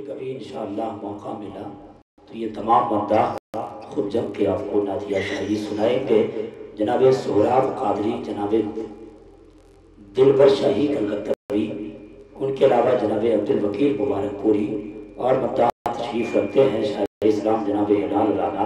फिर कभी इंशाअल्लाह मौका मिला तो ये तमाम मद्दाह खुद जम के आपको नातिया शायरी सुनाएंगे। जनाब सोहराब कादरी, जनाब दिलबर शाही कलकत्तावी, उनके अलावा जनाब अब्दुल वकील मुबारकपुरी और मद्दाह तशरीफ रखते हैं शायर इस्लाम जनाब हिलाल राना।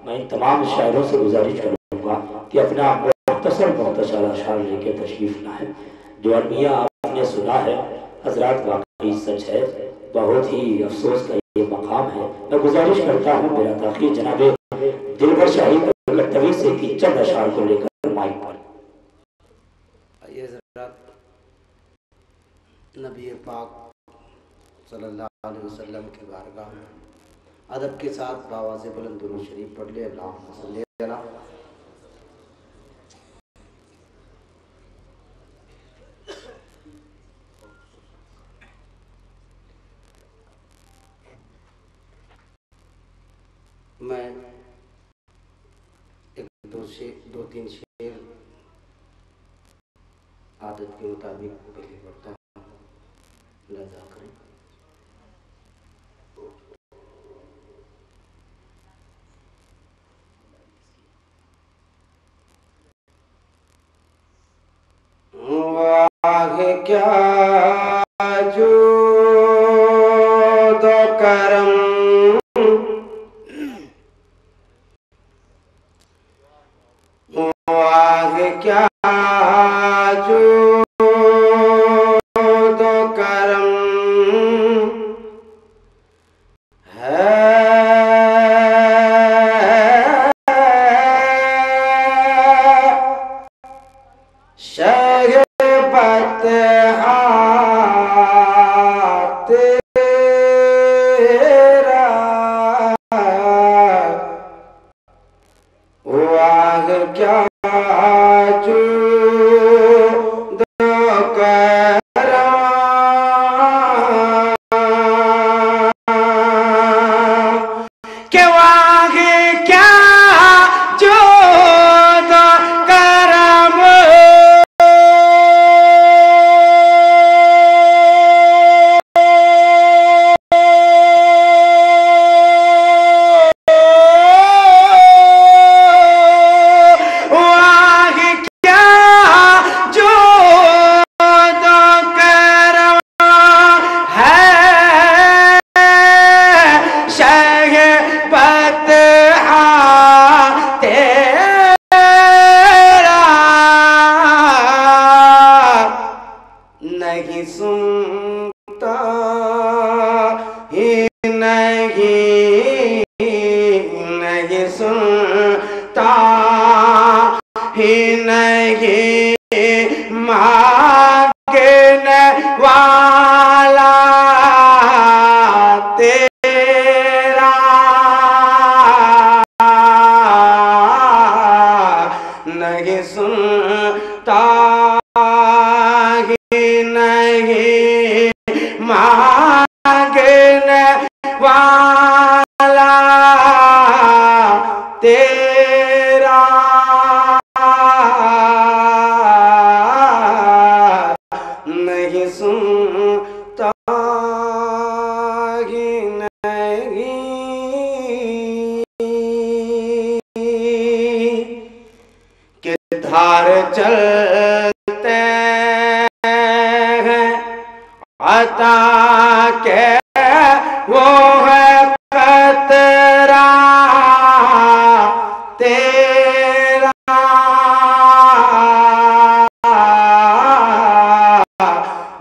मैं इन तमाम शायरों से गुजारिश करूँगा कि अपना मुख्तसर अशार लेके तशरीफ लाएं। जो अलमिया आपने सुना है हजरात वाकई सच है, बहुत ही अफसोस का ये मकाम है। मैं गुजारिश करता हूँ मेरा ताखीर जनाब दिलबर शाही कलकत्तावी से कि चंद अशार को लेकर माइक पर। आइए हजरात, नबी पाक सल्लल्लाहु अलैहि वसल्लम के बारगाह में अदब के साथ बावाज़ बुलंद दुरूद शरीफ पढ़ ले। अल्लाहुम्मा सल्ली अला मैं दो तीन शेर आदत के मुताबिक पहले पढ़ता हूँ, लजा करें। वाह क्या जो दो करम, वाह क्या जो दो करम है, शहबत तेरा, वाह क्या जो दो करम, के वाह क्या जो दो करम, नहीं सुनता ही नहीं, नहीं सुनता ही नहीं, मांगने वाला तेरा, नहीं सुनता नहीं, मांगने वाला तेरा, नहीं सुनता ही नहीं, कि धार चलते अता के वो है खतरा तेरा,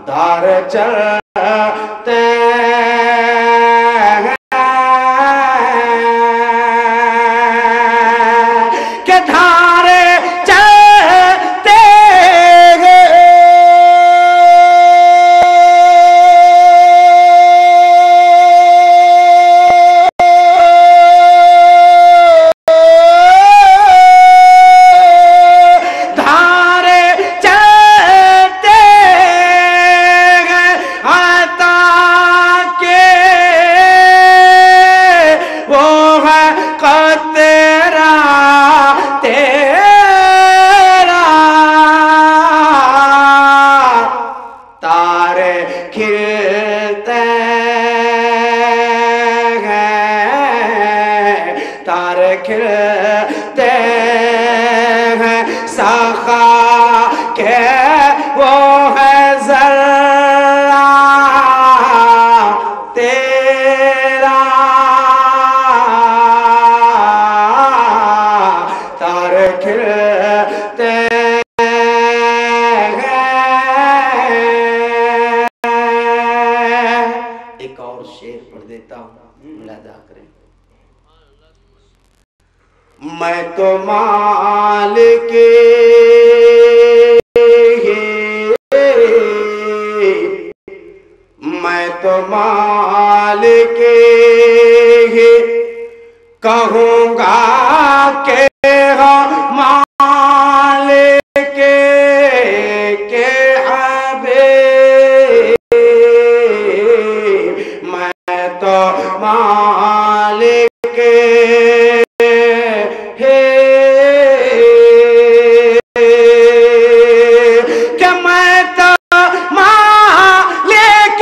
धार चलते के धारे चलते खिलते हैं साखा के वो है जरा तेरा तारे खिलते हैं। एक और शेर पढ़ देता हूँ, मुलादा करें। मैं तो मालिक मैं तो मालिक ही कहूँगा के हो मालिक के हबे मैं तो मालिक हे कि मैं तो मालिक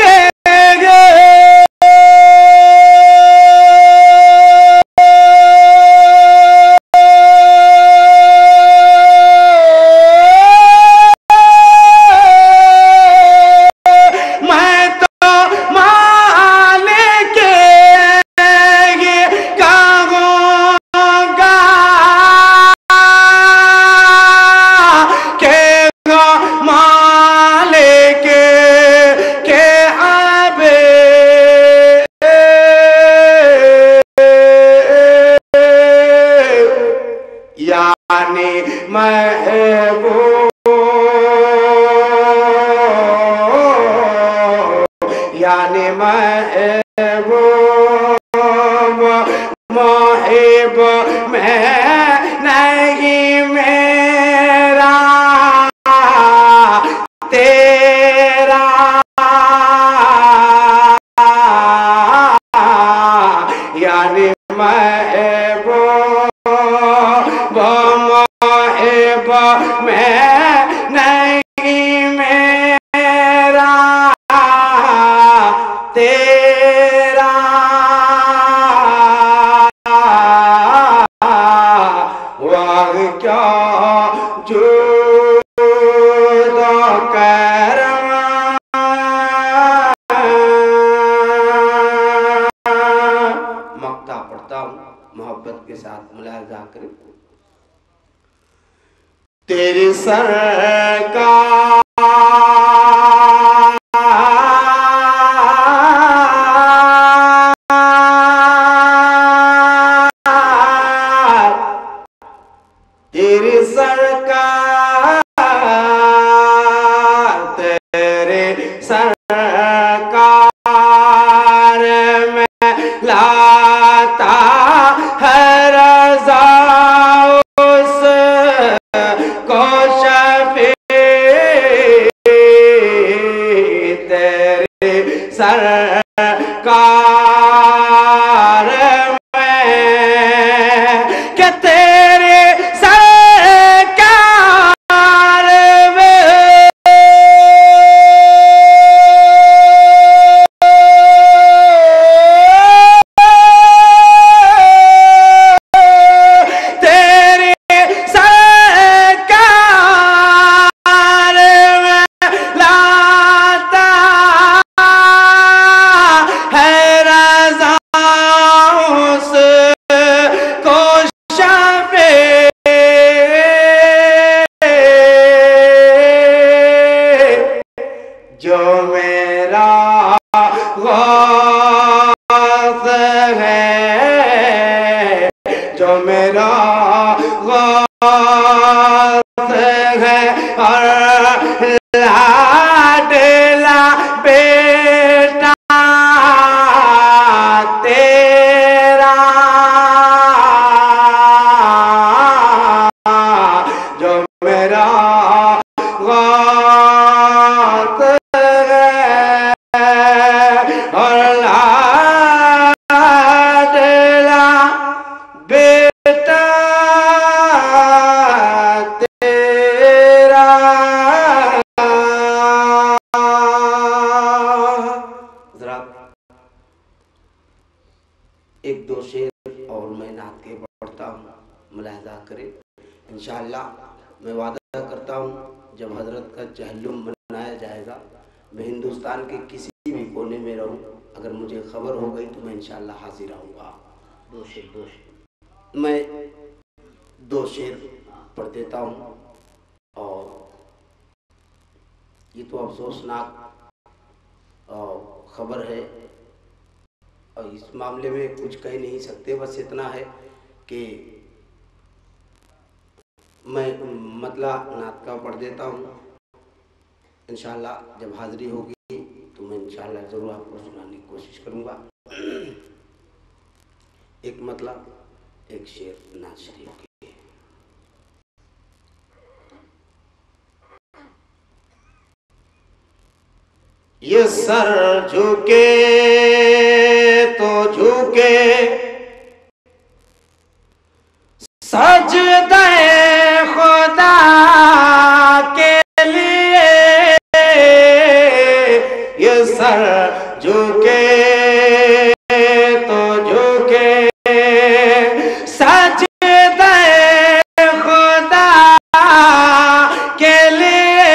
यानी महबूब मोहिब में नहीं मेरा तेरा यानी महबूब मोहिब में नहीं मेरा तेरा वाह क्या जुदा करम मक्ता पढ़ता हूँ, मोहब्बत के साथ मुलाहिजा करें। तेरी सरकार तेरी सरकार तेरे सरकार में लाता है रज़ा उसको शफ़ी तेरे सरकार में कि तेरे जो मेरा गौस है जो मेरा गौस है और लाडला बेटा तेरा जो मेरा एक दो शेर और मैं नात के पढ़ता मुलाहिजा करें। इंशाअल्लाह मैं वादा करता हूँ जब हज़रत का चहल्लुम मनाया जाएगा, मैं हिंदुस्तान के किसी भी कोने में रहूँ, अगर मुझे खबर हो गई तो मैं इंशाअल्लाह हाजिर रहूँगा। मैं 2 शेर पढ़ देता हूँ। और ये तो अफसोसनाक खबर है और इस मामले में कुछ कह नहीं सकते। बस इतना है कि मैं मतला नात का पढ़ देता हूँ। इंशाअल्लाह जब हाज़िरी होगी तो मैं इंशाअल्लाह ज़रूर आपको सुनाने की कोशिश करूँगा। एक मतला, एक शेर नात शरीफ की। ये सर झुके तो झुके सजदे खुदा के लिए, ये सर झुके तो झुके सजदे खुदा के लिए,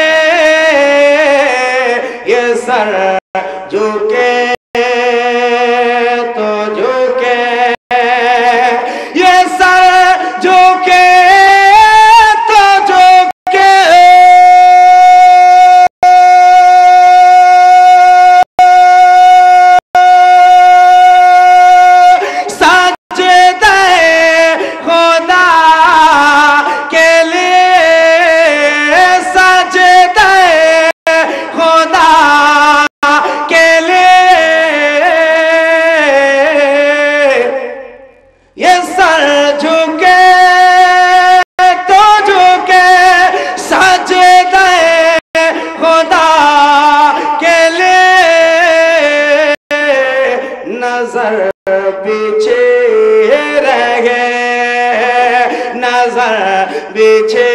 ये सर झुके तो झुके, ये सर झुके तो झुके, सजदे खुदा के लिए, सजदे खुदा के लिए, ये सर झुके तो झुके सजदे खुदा के लिए, नजर पीछे रह गए, नजर पीछे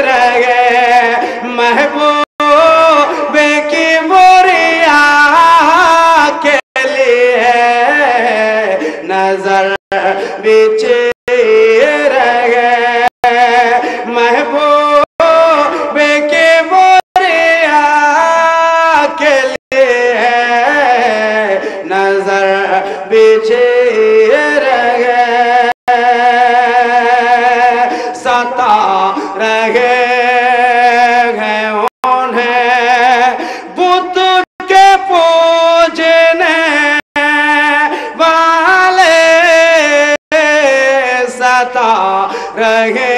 रह गए, महबूब की बुरिया के लिए, नजर पीछे रह गए, महबूब की बुरिया के लिए, नजर पीछे रह गए, सता रहे हैं उन्हें बुत के पूजने वाले, सता रहे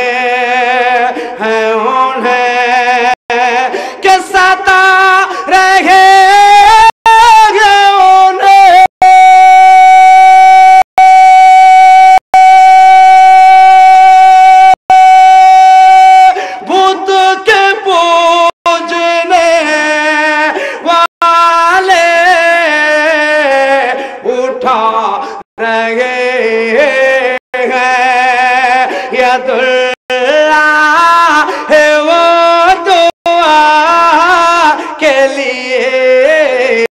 हैं उन्हें के सता रहे हैं उन्हें, बुत के पूजने वाले उठा रहे हैं, यदुल्ला है वो दुआ के लिए,